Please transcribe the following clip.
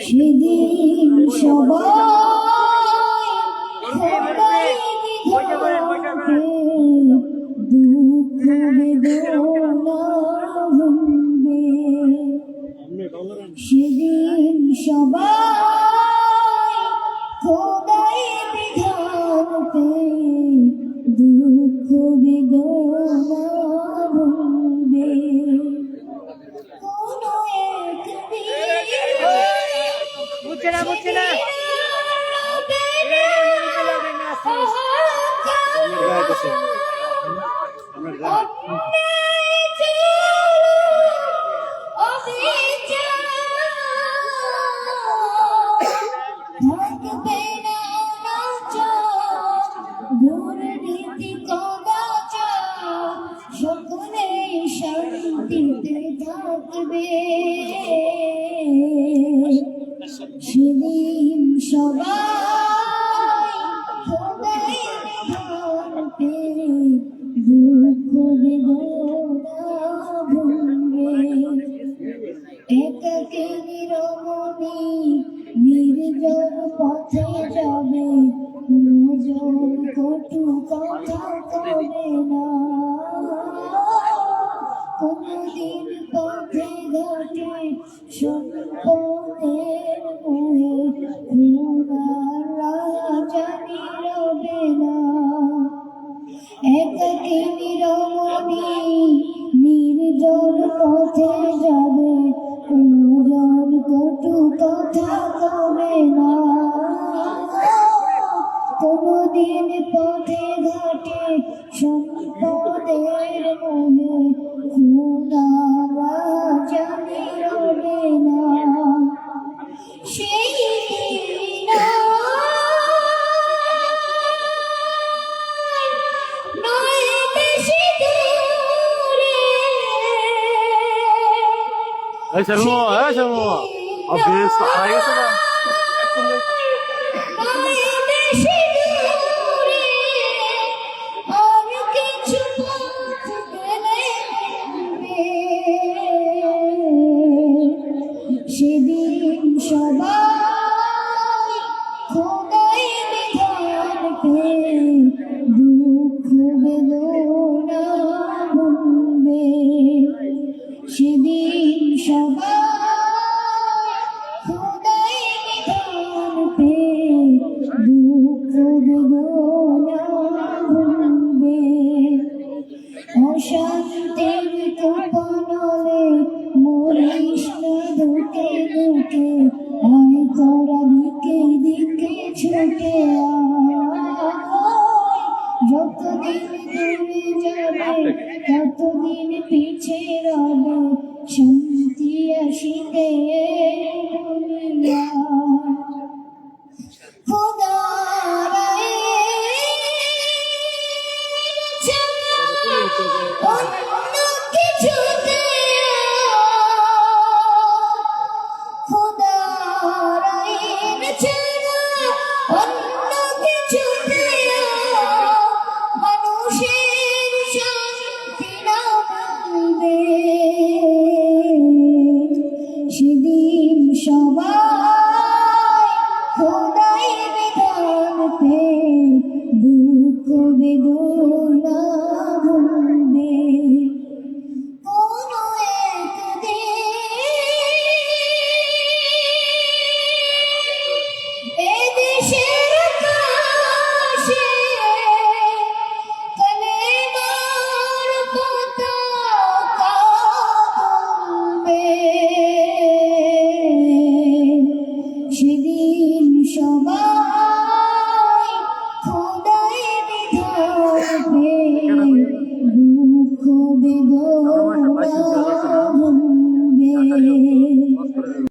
সেদিন সবাই দুঃখ বেদনা ভুলবে, সেদিন সবাই খোদাই বিধানতে দুঃখ বেদনা ভুলবে। কোনো দুর্নীতি কদাচার সকলে শান্তিতে থাকবে, সেদিন সবাই খোদাই বিধানতে দুঃখ বেদনা ভুলবে। একাকী নিরমণি নির্জন পথে যাবে, নজর কটু কথা কবে না, কোনদিন পথে ঘাটে সম্পদের মোহে খুনার রাজা নীরবে না। একাকী নিরমণি নির্জন পথে যাবে, নজর কটু কথা কবে না, কোনদিন পথে ঘাটে সম্পদের মোহে খুনার রাজা নীরবে না। সেই দিন নয় বেশি দূরে, সেদিন সবাই খোদাই বিধানকে দুঃখ বেদনা ভুলবে, সেদিন সবাই খোদাই বিধানকে দুঃখ বেদনা ভুলবে। অশান্তির কোপনলে মরিস না দুকে দুকে, আয় তোরা দিকে দিকে ছুটে আয়, যতদিন দূরে যাবে ততদিন পিছে রবে, শান্তি আসিতে দুনিয়ায়। খোদার অন্য কিছুতে, খোদার আইন ছাড়া অন্য কিছুতে মানুষের শান্তি না মিলবে, সেদিন সবাই খোদাই বিধানতে দুঃখ বেদনা